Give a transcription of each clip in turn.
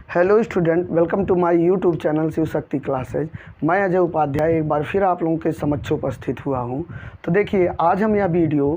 Hello student, welcome to my YouTube channel Shiv Shakti classes. मैं अजय उपाध्याय एक बार फिर आप लोगों के समक्ष उपस्थित हुआ हूं। तो देखिए, आज हम यह वीडियो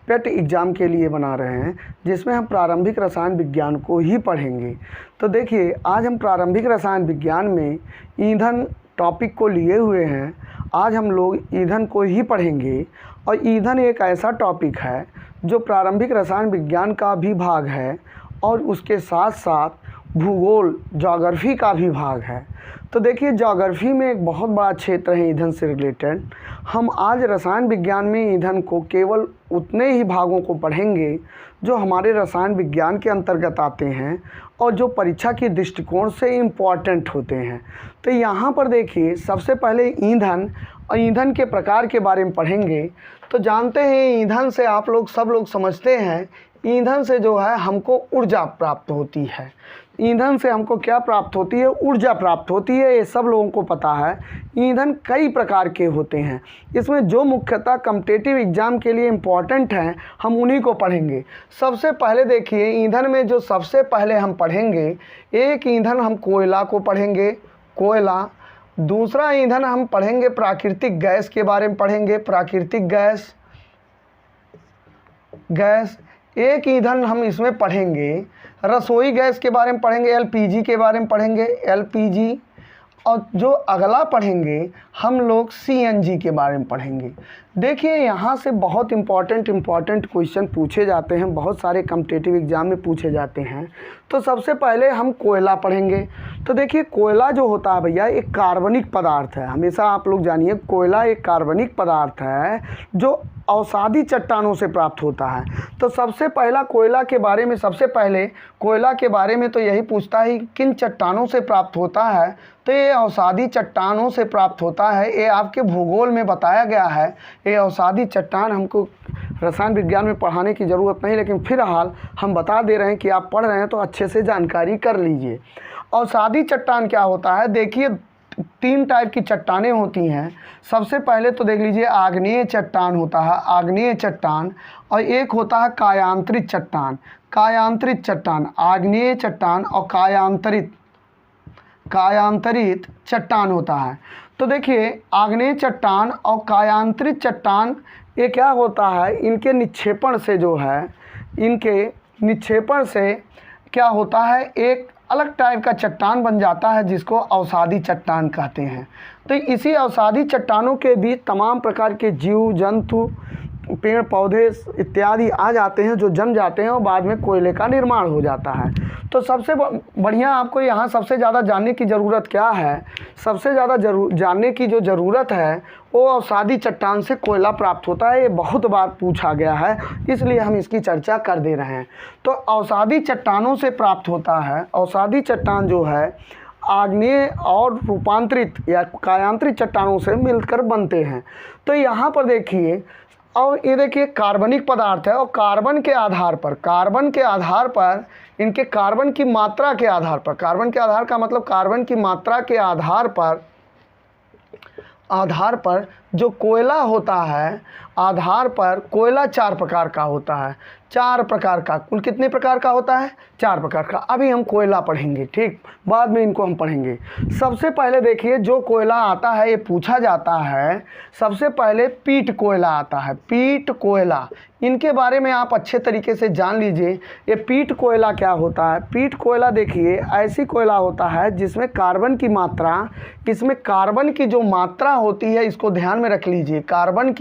पेट एग्ज़ाम के लिए बना रहे हैं, जिसमें हम प्रारंभिक रसायन विज्ञान को ही पढ़ेंगे। तो देखिए, आज हम प्रारंभिक रसायन विज्ञान में ईंधन टॉपिक को लिए हुए हैं। आज हम लोग ईंधन को ही पढ़ेंगे और ईंधन एक ऐसा टॉपिक है जो प्रारंभिक रसायन विज्ञान का भी भाग है और उसके साथ साथ भूगोल ज्योग्राफी का भी भाग है। तो देखिए, ज्योग्राफी में एक बहुत बड़ा क्षेत्र है ईंधन से रिलेटेड। हम आज रसायन विज्ञान में ईंधन को केवल उतने ही भागों को पढ़ेंगे जो हमारे रसायन विज्ञान के अंतर्गत आते हैं और जो परीक्षा के दृष्टिकोण से इम्पॉर्टेंट होते हैं। तो यहाँ पर देखिए, सबसे पहले ईंधन और ईंधन के प्रकार के बारे में पढ़ेंगे। तो जानते हैं, ईंधन से सब लोग समझते हैं, ईंधन से जो है हमको ऊर्जा प्राप्त होती है। ईंधन से हमको क्या प्राप्त होती है? ऊर्जा प्राप्त होती है। ये सब लोगों को पता है। ईंधन कई प्रकार के होते हैं। इसमें जो मुख्यतः कॉम्पिटिटिव एग्ज़ाम के लिए इम्पॉर्टेंट हैं, हम उन्हीं को पढ़ेंगे। सबसे पहले देखिए, ईंधन में जो सबसे पहले हम पढ़ेंगे, एक ईंधन हम कोयला को पढ़ेंगे, कोयला। दूसरा ईंधन हम पढ़ेंगे प्राकृतिक गैस के बारे में पढ़ेंगे, प्राकृतिक गैस। एक ईंधन हम इसमें पढ़ेंगे रसोई गैस के बारे में पढ़ेंगे, एलपीजी के बारे में पढ़ेंगे, एलपीजी। और जो अगला पढ़ेंगे हम लोग सीएनजी के बारे में पढ़ेंगे। देखिए, यहाँ से बहुत इम्पॉर्टेंट क्वेश्चन पूछे जाते हैं, बहुत सारे कॉम्पिटिटिव एग्ज़ाम में पूछे जाते हैं। तो सबसे पहले हम कोयला पढ़ेंगे। तो देखिए, कोयला जो होता है भैया, एक कार्बनिक पदार्थ है। हमेशा आप लोग जानिए, कोयला एक कार्बनिक पदार्थ है जो अवसादी चट्टानों से प्राप्त होता है। तो सबसे पहला कोयला के बारे में, सबसे पहले कोयला के बारे में तो यही पूछता है किन चट्टानों से प्राप्त होता है। तो ये अवसादी चट्टानों से प्राप्त होता है। ये आपके भूगोल में बताया गया है। ये अवसादी चट्टान हमको रसायन विज्ञान में पढ़ाने की ज़रूरत नहीं, लेकिन फिलहाल हम बता दे रहे हैं कि आप पढ़ रहे हैं तो अच्छे से जानकारी कर लीजिए। अवसादी चट्टान क्या होता है? देखिए, 3 टाइप की चट्टानें होती हैं। सबसे पहले तो देख लीजिए, आग्नेय चट्टान होता है, आग्नेय चट्टान। और एक होता है कायांतरित चट्टान, कायांतरित चट्टान। आग्नेय चट्टान और कायांतरित चट्टान होता है। तो देखिए, आग्नेय चट्टान और कायांतरित चट्टान, ये क्या होता है, इनके निक्षेपण से जो है, इनके निक्षेपण से क्या होता है, एक अलग टाइप का चट्टान बन जाता है जिसको अवसादी चट्टान कहते हैं। तो इसी अवसादी चट्टानों के बीच तमाम प्रकार के जीव जंतु, पेड़ पौधे इत्यादि आ जाते हैं, जो जम जाते हैं और बाद में कोयले का निर्माण हो जाता है। तो सबसे बढ़िया आपको यहाँ सबसे ज़्यादा जानने की ज़रूरत क्या है? सबसे ज़्यादा जानने की जो ज़रूरत है वो अवसादी चट्टान से कोयला प्राप्त होता है। ये बहुत बार पूछा गया है, इसलिए हम इसकी चर्चा कर दे रहे हैं। तो अवसादी चट्टानों से प्राप्त होता है। अवसादी चट्टान जो है आग्नेय और रूपांतरित या कायांतरित चट्टानों से मिलकर बनते हैं। तो यहाँ पर देखिए, और ये देखिए कार्बनिक पदार्थ है। और कार्बन के आधार पर इनके कार्बन की मात्रा के आधार पर, कार्बन के आधार का मतलब कार्बन की मात्रा के आधार पर जो कोयला होता है, आधार पर कोयला 4 प्रकार का होता है। 4 प्रकार का, कुल कितने प्रकार का होता है? 4 प्रकार का। अभी हम कोयला पढ़ेंगे, ठीक, बाद में इनको हम पढ़ेंगे। सबसे पहले देखिए, जो कोयला आता है, ये पूछा जाता है, सबसे पहले पीट कोयला आता है। पीट कोयला, इनके बारे में आप अच्छे तरीके से जान लीजिए। ये पीट कोयला क्या होता है? पीट कोयला देखिए, ऐसी कोयला होता है जिसमें कार्बन की मात्रा, इसमें कार्बन की जो मात्रा होती है, इसको ध्यान में रख लीजिए। कार्बन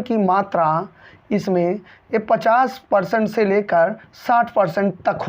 की मात्रा इसमें ये 50% से लेकर 60% तक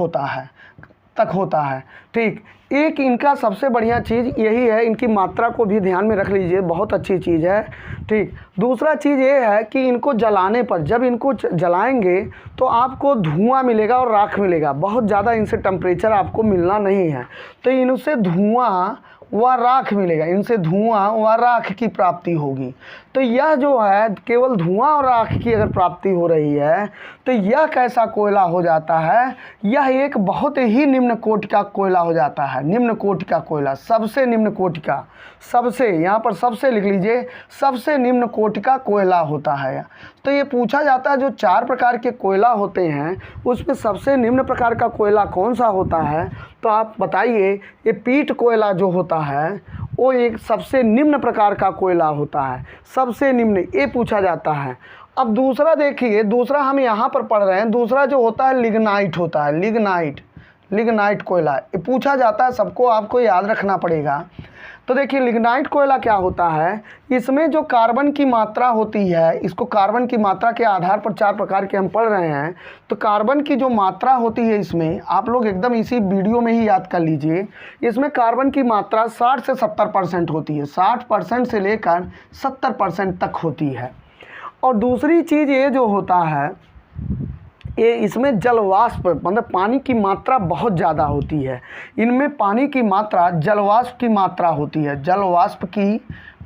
होता है, ठीक। एक इनका सबसे बढ़िया चीज़ यही है, इनकी मात्रा को भी ध्यान में रख लीजिए, बहुत अच्छी चीज़ है, ठीक। दूसरा चीज़ ये है कि इनको जलाने पर, जब इनको जलाएंगे तो आपको धुआं मिलेगा और राख मिलेगा। बहुत ज़्यादा इनसे टेम्परेचर आपको मिलना नहीं है। तो इनसे धुआं व राख मिलेगा, इनसे धुआं व राख की प्राप्ति होगी। तो यह जो है, केवल धुआं और राख की अगर प्राप्ति हो रही है तो यह कैसा कोयला हो जाता है? यह एक बहुत ही निम्न कोटि का कोयला हो जाता है। निम्न कोटि का कोयला, सबसे निम्न कोटि का, सबसे, यहाँ पर सबसे लिख लीजिए, सबसे निम्न कोटि का कोयला होता है। तो ये पूछा जाता है, जो 4 प्रकार के कोयला होते हैं उसमें सबसे निम्न प्रकार का कोयला कौन सा होता है? तो आप बताइए ये पीट कोयला जो होता है वो एक सबसे निम्न प्रकार का कोयला होता है, सबसे निम्न ये पूछा जाता है। अब दूसरा देखिए, दूसरा हम यहाँ पर पढ़ रहे हैं, दूसरा जो होता है लिग्नाइट होता है, लिग्नाइट कोयला ये पूछा जाता है, सबको आपको याद रखना पड़ेगा। तो देखिए लिग्नाइट कोयला क्या होता है, इसमें जो कार्बन की मात्रा होती है, इसको कार्बन की मात्रा के आधार पर 4 प्रकार के हम पढ़ रहे हैं। तो कार्बन की जो मात्रा होती है इसमें आप लोग एकदम इसी वीडियो में ही याद कर लीजिए, इसमें कार्बन की मात्रा 60 से 70% होती है, 60% से लेकर 70% तक होती है। और दूसरी चीज़ ये जो होता है, ये इसमें जलवाष्प मतलब पानी की मात्रा बहुत ज़्यादा होती है। इनमें पानी की मात्रा जलवाष्प की मात्रा होती है, जलवाष्प की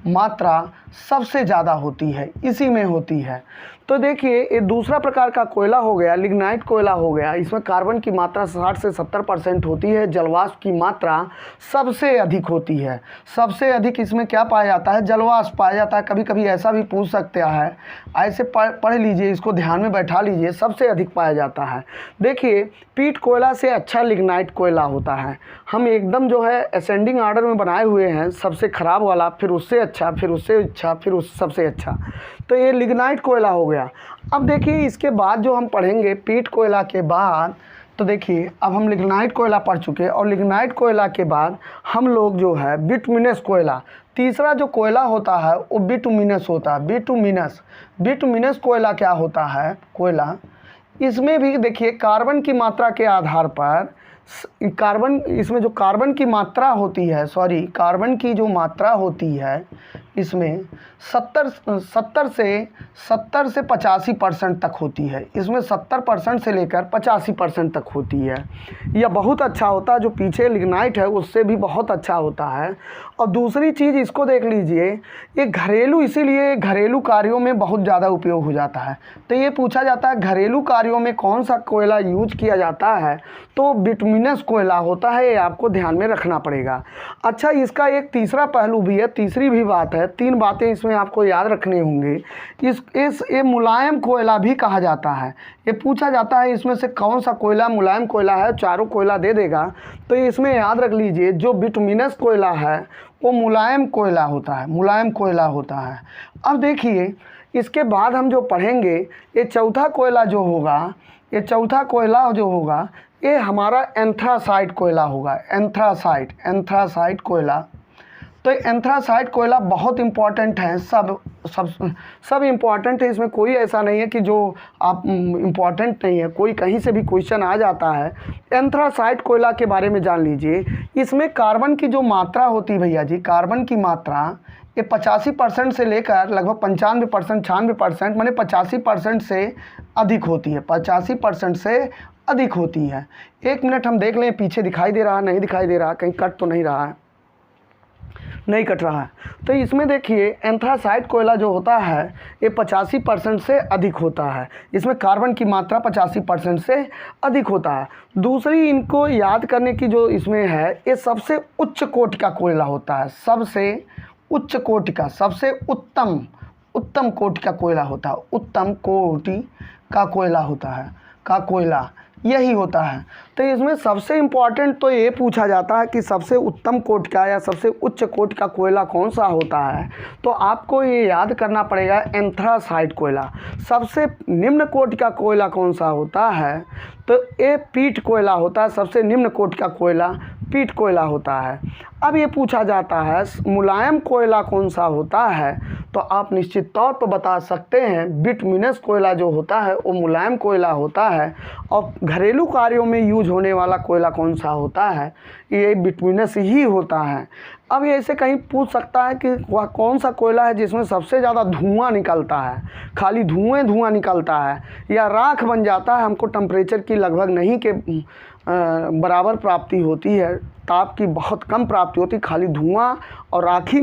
मात्रा सबसे ज़्यादा होती है, इसी में होती है। तो देखिए ये दूसरा प्रकार का कोयला हो गया, लिग्नाइट कोयला हो गया। इसमें कार्बन की मात्रा 60 से 70% होती है, जलवाष्प की मात्रा सबसे अधिक होती है। सबसे अधिक इसमें क्या पाया जाता है, जलवाष्प पाया जाता है। कभी कभी ऐसा भी पूछ सकते हैं, ऐसे पढ़ लीजिए, इसको ध्यान में बैठा लीजिए, सबसे अधिक पाया जाता है। देखिए पीट कोयला से अच्छा लिग्नाइट कोयला होता है। हम एकदम जो है असेंडिंग आर्डर में बनाए हुए हैं, सबसे ख़राब वाला, फिर उससे अच्छा, फिर उससे अच्छा, फिर उस सबसे अच्छा। तो ये लिग्नाइट कोयला हो गया। अब देखिए इसके बाद जो हम पढ़ेंगे पीट कोयला के बाद, तो देखिए अब हम लिग्नाइट कोयला पढ़ चुके हैं, और लिग्नाइट कोयला के बाद हम लोग जो है बिटुमिनस कोयला, तीसरा जो कोयला होता है वो बिटुमिनस होता है। बिटुमिनस कोयला क्या होता है, कोयला इसमें भी देखिए कार्बन की मात्रा के आधार पर इसमें जो कार्बन की मात्रा होती है, कार्बन की जो मात्रा होती है इसमें 70 से 85% तक होती है। इसमें 70% से लेकर 85% तक होती है। यह बहुत अच्छा होता है, जो पीछे लिग्नाइट है उससे भी बहुत अच्छा होता है। और दूसरी चीज़ इसको देख लीजिए, ये घरेलू, इसीलिए घरेलू कार्यों में बहुत ज़्यादा उपयोग हो जाता है। तो ये पूछा जाता है घरेलू कार्यों में कौन सा कोयला यूज किया जाता है, तो बिटुमिनस कोयला होता है। ये आपको ध्यान में रखना पड़ेगा। अच्छा, इसका एक तीसरा पहलू भी है, तीसरी भी बात है, 3 बातें इसमें आपको याद रखने होंगे। ये मुलायम कोयला भी कहा जाता है। ये पूछा जाता है इसमें से कौन सा कोयला मुलायम कोयला है, चारों कोयला दे देगा। तो इसमें याद रख लीजिए जो बिटुमिनस कोयला है वो मुलायम कोयला होता है, मुलायम कोयला होता है। अब देखिए इसके बाद हम जो पढ़ेंगे, ये चौथा कोयला जो होगा, ये हमारा एंथ्रासाइट कोयला होगा। एंथ्रासाइट कोयला। तो एंथ्रासाइट कोयला बहुत इम्पॉर्टेंट है, सब इम्पॉर्टेंट है। इसमें कोई ऐसा नहीं है कि जो आप इम्पॉर्टेंट नहीं है, कोई कहीं से भी क्वेश्चन आ जाता है। एंथ्रासाइट कोयला के बारे में जान लीजिए। इसमें कार्बन की जो मात्रा होती है भैया जी, कार्बन की मात्रा ये 85% से लेकर लगभग 95%, 96% माने 85% से अधिक होती है, 85% से अधिक होती है। 1 मिनट हम देख लें, पीछे दिखाई दे रहा, नहीं दिखाई दे रहा, कहीं कट तो नहीं रहा है, नहीं कट रहा है। तो इसमें देखिए एंथ्रासाइट कोयला जो होता है ये 85% से अधिक होता है। इसमें कार्बन की मात्रा 85% से अधिक होता है। दूसरी इनको याद करने की जो इसमें है, ये सबसे उच्च कोटि का कोयला होता है, सबसे उच्च कोटि का, सबसे उत्तम कोटि का कोयला होता है, उत्तम कोटि का कोयला होता है, का कोयला यही होता है। तो इसमें सबसे इम्पॉर्टेंट तो ये पूछा जाता है कि सबसे उत्तम कोटि का या सबसे उच्च कोटि का कोयला कौन सा होता है, तो आपको ये याद करना पड़ेगा एंथ्रासाइट कोयला। सबसे निम्न कोटि का कोयला कौन सा होता है, तो ये पीट कोयला होता है। सबसे निम्न कोटि का कोयला पीट कोयला होता है। अब ये पूछा जाता है मुलायम कोयला कौन सा होता है, तो आप निश्चित तौर पर बता सकते हैं बिटुमिनस कोयला जो होता है वो मुलायम कोयला होता है। और घरेलू कार्यों में यूज होने वाला कोयला कौन सा होता है, ये बिटुमिनस ही होता है। अब ये ऐसे कहीं पूछ सकता है कि वह कौन सा कोयला है जिसमें सबसे ज़्यादा धुआं निकलता है, खाली धुआं निकलता है या राख बन जाता है, हमको टेम्परेचर की लगभग नहीं के बराबर प्राप्ति होती है, ताप की बहुत कम प्राप्ति होती, खाली धुआं और राख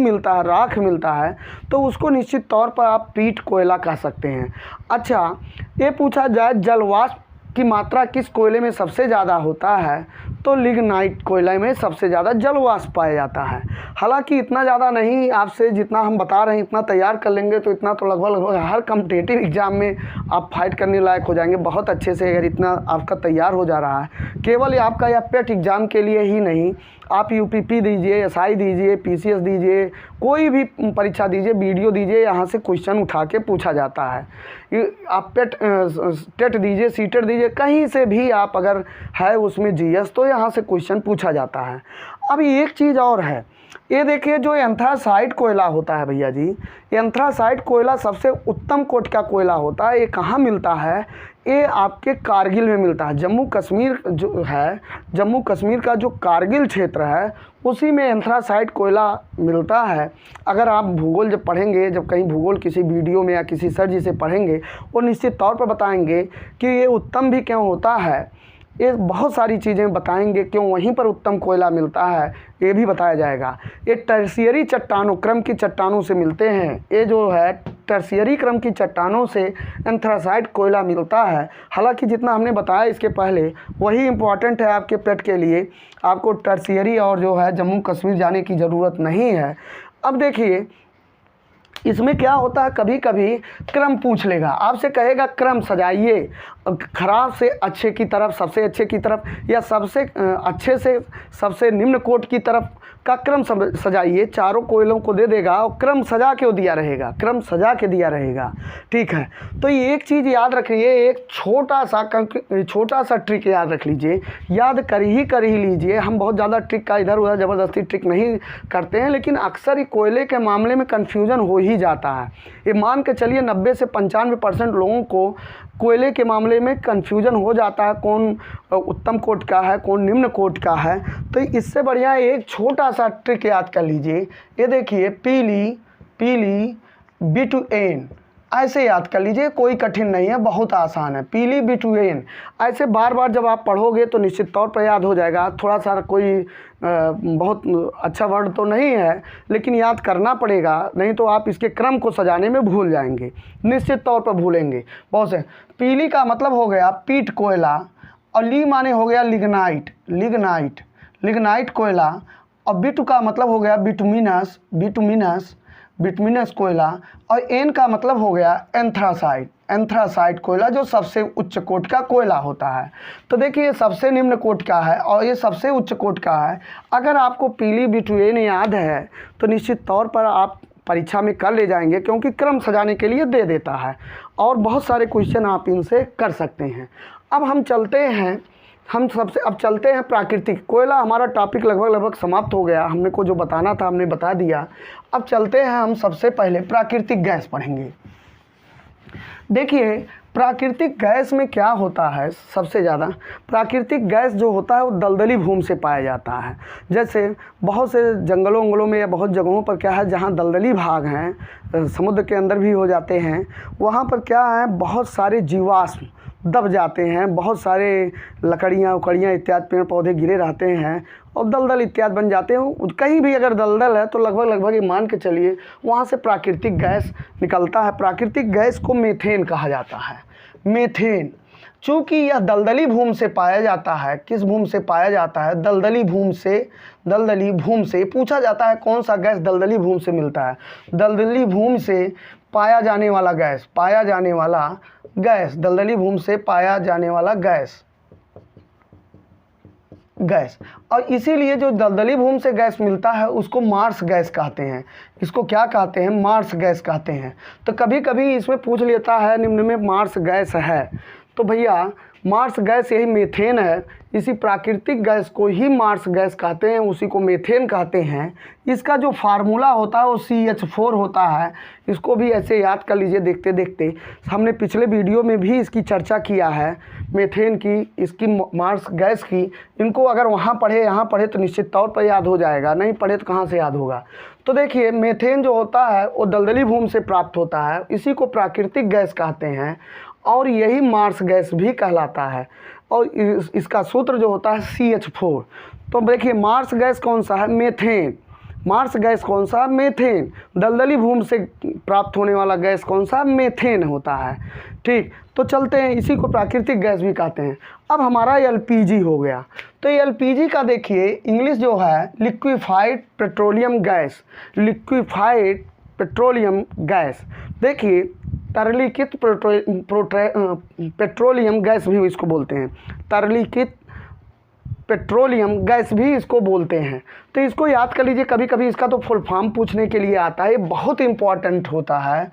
मिलता है, तो उसको निश्चित तौर पर आप पीट कोयला कह सकते हैं। अच्छा, ये पूछा जाए जलवाष्प की मात्रा किस कोयले में सबसे ज़्यादा होता है, तो लिग्नाइट कोयला में सबसे ज़्यादा जल वाष्प पाया जाता है। हालांकि इतना ज़्यादा नहीं, आपसे जितना हम बता रहे हैं इतना तैयार कर लेंगे तो इतना तो लगभग हर कॉम्पिटिटिव एग्ज़ाम में आप फाइट करने लायक हो जाएंगे बहुत अच्छे से, अगर इतना आपका तैयार हो जा रहा है। केवल ये आपका यह पेट एग्ज़ाम के लिए ही नहीं, आप यूपीपी दीजिए, एसआई दीजिए, पीसीएस दीजिए, कोई भी परीक्षा दीजिए, वीडियो दीजिए, यहाँ से क्वेश्चन उठा के पूछा जाता है। आप टेट दीजिए, सीटेट दीजिए, कहीं से भी आप अगर है उसमें जीएस तो यहाँ से क्वेश्चन पूछा जाता है। अब एक चीज़ और है, ये देखिए जो एंथ्रासाइट कोयला होता है भैया जी, एंथ्रासाइट कोयला सबसे उत्तम कोटि का कोयला होता है। ये कहाँ मिलता है? ये आपके कारगिल में मिलता है। जम्मू कश्मीर जो है, जम्मू कश्मीर का जो कारगिल क्षेत्र है उसी में एंथ्रासाइट कोयला मिलता है। अगर आप भूगोल जब पढ़ेंगे, जब कहीं भूगोल किसी वीडियो में या किसी सर जी से पढ़ेंगे, वो निश्चित तौर पर बताएंगे कि ये उत्तम भी क्यों होता है। ये बहुत सारी चीज़ें बताएंगे क्यों वहीं पर उत्तम कोयला मिलता है, ये भी बताया जाएगा। ये टर्शियरी चट्टानों क्रम की चट्टानों से मिलते हैं। ये जो है टर्शियरी क्रम की चट्टानों से एंथ्रासाइट कोयला मिलता है। हालांकि जितना हमने बताया इसके पहले वही इम्पॉर्टेंट है आपके पेट के लिए, आपको टर्शियरी और जो है जम्मू कश्मीर जाने की ज़रूरत नहीं है। अब देखिए इसमें क्या होता है, कभी कभी क्रम पूछ लेगा, आपसे कहेगा क्रम सजाइए, खराब से अच्छे की तरफ, सबसे अच्छे की तरफ, या सबसे अच्छे से सबसे निम्न कोट की तरफ का क्रम सजाइए। चारों कोयलों को दे देगा और क्रम सजा के दिया रहेगा, क्रम सजा के दिया रहेगा। ठीक है, तो ये एक चीज़ याद रखिए, एक छोटा सा ट्रिक याद रख लीजिए, याद कर ही लीजिए। हम बहुत ज़्यादा ट्रिक का इधर उधर ज़बरदस्ती ट्रिक नहीं करते हैं, लेकिन अक्सर ही कोयले के मामले में कन्फ्यूज़न हो ही जाता है। ये मान के चलिए 90 से 95% लोगों को कोयले के मामले में कन्फ्यूज़न हो जाता है, कौन उत्तम कोट का है, कौन निम्न कोट का है। तो इससे बढ़िया एक छोटा सा ट्रिक याद कर लीजिए। ये देखिए पीली B2N, ऐसे याद कर लीजिए, कोई कठिन नहीं है, बहुत आसान है। पीली B2N ऐसे बार बार जब आप पढ़ोगे तो निश्चित तौर पर याद हो जाएगा। थोड़ा सा कोई बहुत अच्छा वर्ड तो नहीं है, लेकिन याद करना पड़ेगा, नहीं तो आप इसके क्रम को सजाने में भूल जाएंगे, निश्चित तौर पर भूलेंगे बहुत से। पीली का मतलब हो गया पीट कोयला, और ली माने हो गया लिग्नाइट कोयला, और बिटू का मतलब हो गया बिटुमिनस कोयला, और एन का मतलब हो गया एंथ्रासाइट कोयला, जो सबसे उच्च कोट का कोयला होता है। तो देखिए ये सबसे निम्न कोट का है और ये सबसे उच्च कोट का है। अगर आपको पीली B2N याद है तो निश्चित तौर पर आप परीक्षा में कर ले जाएंगे, क्योंकि क्रम सजाने के लिए दे देता है और बहुत सारे क्वेश्चन आप इनसे कर सकते हैं। अब हम चलते हैं, अब चलते हैं प्राकृतिक कोयला। हमारा टॉपिक लगभग समाप्त हो गया, हमने को जो बताना था हमने बता दिया। अब चलते हैं, हम सबसे पहले प्राकृतिक गैस पढ़ेंगे। देखिए प्राकृतिक गैस में क्या होता है, सबसे ज़्यादा प्राकृतिक गैस जो होता है वो दलदली भूमि से पाया जाता है। जैसे बहुत से जंगलों में या बहुत जगहों पर क्या है, जहाँ दलदली भाग हैं, समुद्र के अंदर भी हो जाते हैं, वहाँ पर क्या है, बहुत सारे जीवाश्म दब जाते हैं, बहुत सारे लकड़ियाँ उकड़ियाँ इत्यादि पेड़ पौधे गिरे रहते हैं और दलदल इत्यादि बन जाते हैं। कहीं भी अगर दलदल है तो लगभग ये मान के चलिए वहाँ से प्राकृतिक गैस निकलता है। प्राकृतिक गैस को मीथेन कहा जाता है। मीथेन चूँकि यह दलदली भूमि से पाया जाता है, किस भूमि से पाया जाता है, दलदली भूमि से पूछा जाता है कौन सा गैस दलदली भूमि से मिलता है। दलदली भूमि से पाया जाने वाला गैस, दलदली भूमि से पाया जाने वाला गैस, और इसीलिए जो दलदली भूमि से गैस मिलता है उसको मार्स गैस कहते हैं। इसको क्या कहते हैं, मार्स गैस कहते हैं। तो कभी कभी इसमें पूछ लेता है निम्न में मार्स गैस है, तो भैया मार्स गैस यही मीथेन है। इसी प्राकृतिक गैस को ही मार्स गैस कहते हैं, उसी को मीथेन कहते हैं। इसका जो फार्मूला होता है वो CH4 होता है। इसको भी ऐसे याद कर लीजिए देखते देखते। हमने पिछले वीडियो में भी इसकी चर्चा किया है, मीथेन की, इसकी मार्स गैस की। इनको अगर वहाँ पढ़े यहाँ पढ़े तो निश्चित तौर पर याद हो जाएगा, नहीं पढ़े तो कहाँ से याद होगा। तो देखिए मीथेन जो होता है वो दलदली भूमि से प्राप्त होता है, इसी को प्राकृतिक गैस कहते हैं और यही मार्स गैस भी कहलाता है। और इसका सूत्र जो होता है CH4। तो देखिए मार्स गैस कौन सा है, मार्स गैस कौन सा? मीथेन। दलदली भूमि से प्राप्त होने वाला गैस कौन सा? मीथेन होता है। ठीक, तो चलते हैं, इसी को प्राकृतिक गैस भी कहते हैं। अब हमारा एलपीजी हो गया, तो एलपीजी का देखिए इंग्लिश जो है liquefied petroleum gas. Liquefied petroleum gas, देखिए तरलीकृत पेट्रोलियम गैस भी इसको बोलते हैं। तरलीकृत पेट्रोलियम गैस भी इसको बोलते हैं। तो इसको याद कर लीजिए, कभी कभी इसका तो फुल फॉर्म पूछने के लिए आता है, ये बहुत इंपॉर्टेंट होता है।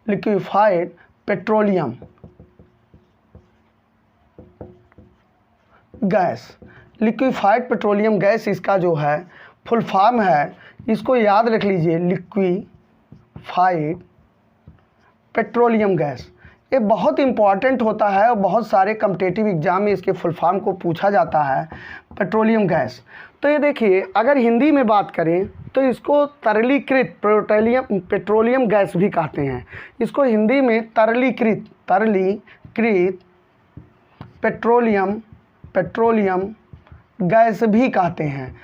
Liquefied petroleum gas. Liquefied petroleum gas इसका जो है फुल फॉर्म है, इसको याद रख लीजिए, लिक्विफाइड पेट्रोलियम गैस। ये बहुत इंपॉर्टेंट होता है और बहुत सारे कॉम्पिटिटिव एग्जाम में इसके फुल फॉर्म को पूछा जाता है, पेट्रोलियम गैस। तो ये देखिए, अगर हिंदी में बात करें तो इसको तरलीकृत पेट्रोलियम गैस भी कहते हैं। इसको हिंदी में तरलीकृत पेट्रोलियम गैस भी कहते हैं।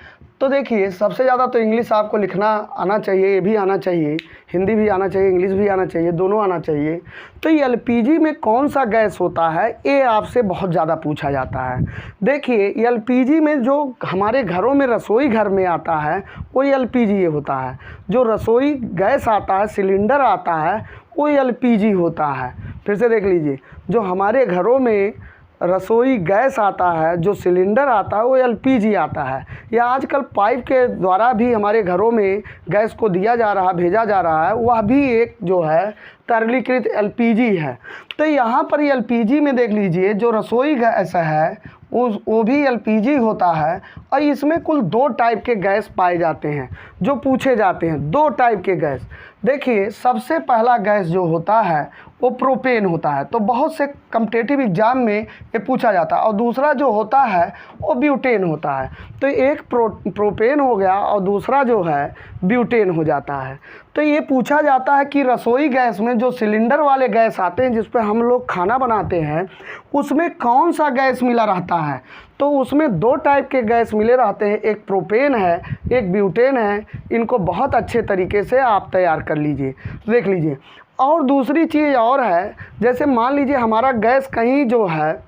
तो देखिए, सबसे ज़्यादा तो इंग्लिश आपको लिखना आना चाहिए, ये भी आना चाहिए, हिंदी भी आना चाहिए, इंग्लिश भी आना चाहिए, दोनों आना चाहिए। तो ये एलपीजी में कौन सा गैस होता है, ये आपसे बहुत ज़्यादा पूछा जाता है। देखिए, एलपीजी में जो हमारे घरों में रसोई घर में आता है वो एलपीजी होता है। जो रसोई गैस आता है, सिलेंडर आता है, वो एलपीजी होता है। फिर से देख लीजिए, जो हमारे घरों में रसोई गैस आता है, जो सिलेंडर आता है, वो एलपीजी आता है। या आजकल पाइप के द्वारा भी हमारे घरों में गैस को दिया जा रहा, भेजा जा रहा है, वह भी एक जो है तरलीकृत एलपीजी है। तो यहाँ पर एलपीजी में देख लीजिए, जो रसोई गैस है वो भी एलपीजी होता है। और इसमें कुल 2 टाइप के गैस पाए जाते हैं जो पूछे जाते हैं, 2 टाइप के गैस। देखिए, सबसे पहला गैस जो होता है वो प्रोपेन होता है, तो बहुत से कॉम्पिटिटिव एग्जाम में ये पूछा जाता है। और दूसरा जो होता है वो ब्यूटेन होता है। तो एक प्रोपेन हो गया और दूसरा जो है ब्यूटेन हो जाता है। तो ये पूछा जाता है कि रसोई गैस में जो सिलेंडर वाले गैस आते हैं, जिस पर हम लोग खाना बनाते हैं, उसमें कौन सा गैस मिला रहता है। तो उसमें 2 टाइप के गैस मिले रहते हैं, एक प्रोपेन है, एक ब्यूटेन है। इनको बहुत अच्छे तरीके से आप तैयार कर लीजिए, देख लीजिए। और दूसरी चीज़ और है, जैसे मान लीजिए हमारा गैस कहीं जो है,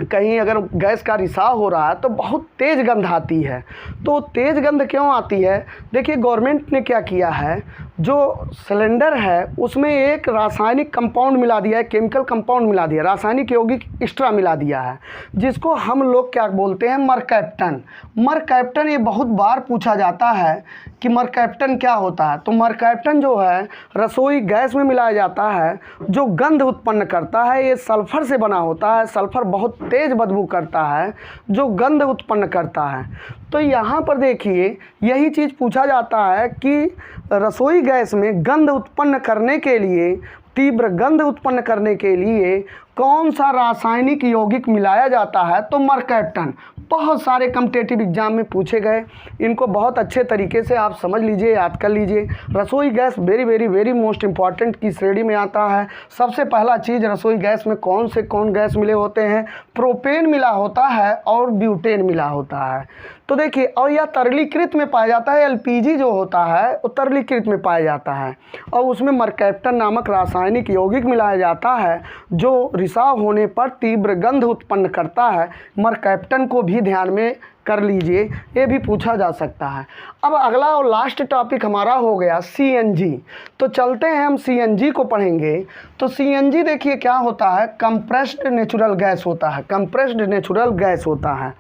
कहीं अगर गैस का रिसाव हो रहा है तो बहुत तेज़ गंध आती है। तो तेज़ गंध क्यों आती है? देखिए, गवर्नमेंट ने क्या किया है, जो सिलेंडर है उसमें एक रासायनिक कंपाउंड मिला दिया है, केमिकल कंपाउंड मिला दिया, रासायनिक यौगिक एक्स्ट्रा मिला दिया है, जिसको हम लोग क्या बोलते हैं, मरकैप्टन। मरकैप्टन ये बहुत बार पूछा जाता है कि मरकैप्टन क्या होता है। तो मरकैप्टन जो है रसोई गैस में मिलाया जाता है, जो गंध उत्पन्न करता है। ये सल्फ़र से बना होता है, सल्फ़र बहुत तेज़ बदबू करता है, जो गंध उत्पन्न करता है। तो यहाँ पर देखिए, यही चीज़ पूछा जाता है कि रसोई गैस में गंध उत्पन्न करने के लिए, तीव्र गंध उत्पन्न करने के लिए कौन सा रासायनिक यौगिक मिलाया जाता है। तो मरकैप्टन बहुत सारे कॉम्पिटिटिव एग्जाम में पूछे गए, इनको बहुत अच्छे तरीके से आप समझ लीजिए, याद कर लीजिए। रसोई gas very very very most important की श्रेणी में आता है। सबसे पहला चीज़, रसोई गैस में कौन गैस मिले होते हैं, प्रोपेन मिला होता है और ब्यूटेन मिला होता है। तो देखिए, और यह तरलीकृत में पाया जाता है। एलपीजी जो होता है वो तरलीकृत में पाया जाता है और उसमें मरकैप्टन नामक रासायनिक यौगिक मिलाया जाता है, जो रिसाव होने पर तीव्र गंध उत्पन्न करता है। मरकैप्टन को भी ध्यान में कर लीजिए, ये भी पूछा जा सकता है। अब अगला और लास्ट टॉपिक हमारा हो गया सीएनजी। तो चलते हैं, हम सीएनजी को पढ़ेंगे। तो सीएनजी देखिए क्या होता है, कंप्रेस्ड नेचुरल गैस होता है। कंप्रेस्ड नेचुरल गैस होता है,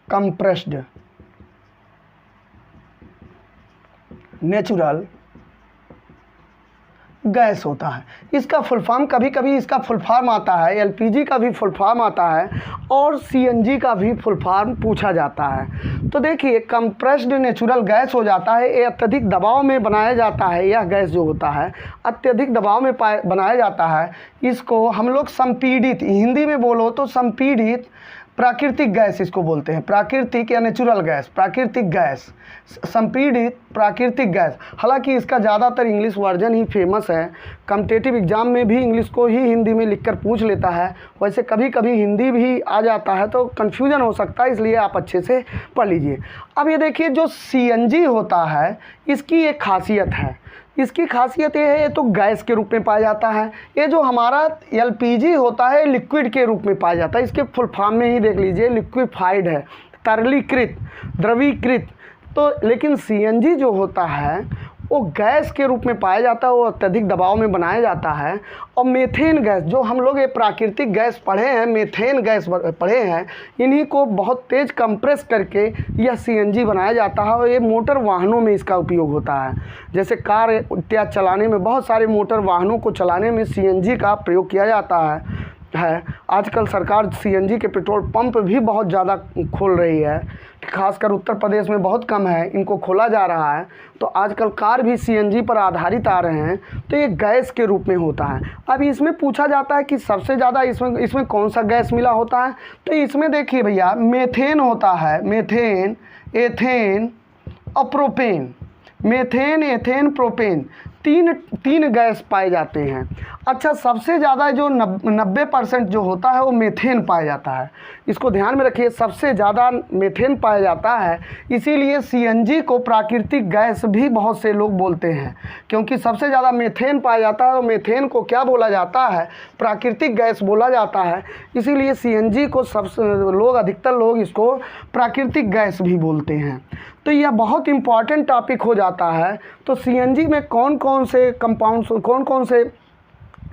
कंप्रेस्ड नेचुरल गैस होता है। इसका फुल फॉर्म, कभी कभी इसका फुल फॉर्म आता है, एलपीजी का भी फुल फॉर्म आता है और सीएनजी का भी फुल फॉर्म पूछा जाता है। तो देखिए, कंप्रेस्ड नेचुरल गैस हो जाता है, ये अत्यधिक दबाव में बनाया जाता है। यह गैस जो होता है अत्यधिक दबाव में बनाया जाता है। इसको हम लोग संपीड़ित, हिंदी में बोलो तो संपीड़ित प्राकृतिक गैस इसको बोलते हैं, प्राकृतिक या नेचुरल गैस, प्राकृतिक गैस, संपीड़ित प्राकृतिक गैस। हालांकि इसका ज़्यादातर इंग्लिश वर्जन ही फेमस है, कॉम्पिटिटिव एग्जाम में भी इंग्लिश को ही हिंदी में लिखकर पूछ लेता है। वैसे कभी कभी हिंदी भी आ जाता है तो कन्फ्यूजन हो सकता है, इसलिए आप अच्छे से पढ़ लीजिए। अब ये देखिए, जो CNG होता है इसकी एक खासियत है, इसकी खासियत ये है, ये तो गैस के रूप में पाया जाता है। ये जो हमारा LPG होता है लिक्विड के रूप में पाया जाता है। इसके फुल फॉर्म में ही देख लीजिए, लिक्विफाइड है, तरलीकृत, द्रवीकृत। तो लेकिन CNG जो होता है वो गैस के रूप में पाया जाता है, वो अत्यधिक दबाव में बनाया जाता है। और मीथेन गैस, जो हम लोग ये प्राकृतिक गैस पढ़े हैं, मीथेन गैस पढ़े हैं, इन्हीं को बहुत तेज़ कंप्रेस करके यह CNG बनाया जाता है। और ये मोटर वाहनों में इसका उपयोग होता है, जैसे कार इत्यादि चलाने में, बहुत सारे मोटर वाहनों को चलाने में CNG का प्रयोग किया जाता है। आजकल सरकार CNG के पेट्रोल पंप भी बहुत ज़्यादा खोल रही है, खासकर उत्तर प्रदेश में बहुत कम है, इनको खोला जा रहा है। तो आजकल कार भी CNG पर आधारित आ रहे हैं। तो ये गैस के रूप में होता है। अब इसमें पूछा जाता है कि सबसे ज़्यादा इसमें कौन सा गैस मिला होता है। तो इसमें देखिए भैया, मेथेन होता है, मेथेन, एथेन और प्रोपेन। मेथेन, एथेन, प्रोपेन, तीन गैस पाए जाते हैं। अच्छा, सबसे ज़्यादा जो 90% जो होता है वो मेथेन पाया जाता है। इसको ध्यान में रखिए, सबसे ज़्यादा मेथेन पाया जाता है। इसीलिए CNG को प्राकृतिक गैस भी बहुत से लोग बोलते हैं, क्योंकि सबसे ज़्यादा मेथेन पाया जाता है। और मेथेन को क्या बोला जाता है? प्राकृतिक गैस बोला जाता है। इसीलिए CNG को अधिकतर लोग इसको प्राकृतिक गैस भी बोलते हैं। तो यह बहुत इम्पॉर्टेंट टॉपिक हो जाता है। तो CNG में कौन कौन से कंपाउंड्स, कौन कौन से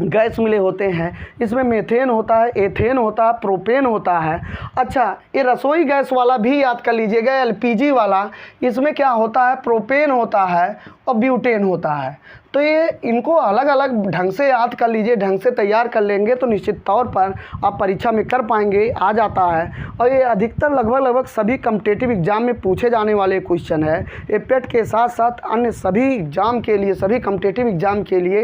गैस मिले होते हैं? इसमें मेथेन होता है, एथेन होता है, प्रोपेन होता है। अच्छा, ये रसोई गैस वाला भी याद कर लीजिएगा, LPG वाला। इसमें क्या होता है? प्रोपेन होता है और ब्यूटेन होता है। तो ये इनको अलग अलग ढंग से याद कर लीजिए, ढंग से तैयार कर लेंगे तो निश्चित तौर पर आप परीक्षा में कर पाएंगे, आ जाता है। और ये अधिकतर लगभग सभी कॉम्पिटिटिव एग्जाम में पूछे जाने वाले क्वेश्चन है। ये पेट के साथ साथ अन्य सभी एग्जाम के लिए, सभी कॉम्पिटिटिव एग्जाम के लिए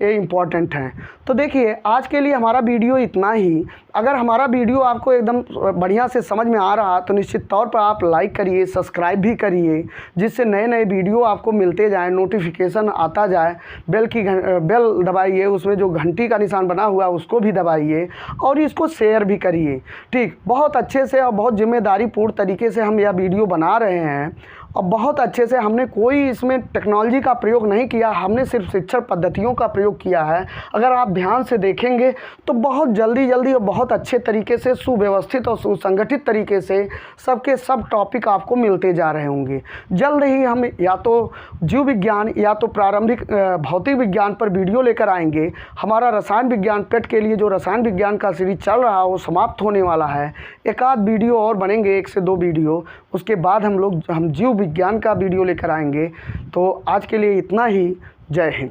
ये इम्पॉर्टेंट है। तो देखिए, आज के लिए हमारा वीडियो इतना ही। अगर हमारा वीडियो आपको एकदम बढ़िया से समझ में आ रहा तो निश्चित तौर पर आप लाइक करिए, सब्सक्राइब भी करिए, जिससे नए नए वीडियो आपको मिलते जाएँ, नोटिफिकेशन आता जाए। बेल दबाइए, उसमें जो घंटी का निशान बना हुआ है उसको भी दबाइए और इसको शेयर भी करिए। ठीक, बहुत अच्छे से और बहुत जिम्मेदारीपूर्ण तरीके से हम यह वीडियो बना रहे हैं और बहुत अच्छे से हमने कोई इसमें टेक्नोलॉजी का प्रयोग नहीं किया, हमने सिर्फ शिक्षण पद्धतियों का प्रयोग किया है। अगर आप ध्यान से देखेंगे तो बहुत जल्दी और बहुत अच्छे तरीके से, सुव्यवस्थित और सुसंगठित तरीके से सबके सब टॉपिक आपको मिलते जा रहे होंगे। जल्द ही हम या तो जीव विज्ञान या तो प्रारंभिक भौतिक विज्ञान पर वीडियो लेकर आएंगे। हमारा रसायन विज्ञान पेट के लिए जो रसायन विज्ञान का सीरीज चल रहा है वो समाप्त होने वाला है। एक आध वीडियो और बनेंगे, 1 से 2 वीडियो, उसके बाद हम जीव विज्ञान का वीडियो लेकर आएंगे। तो आज के लिए इतना ही। जय हिंद।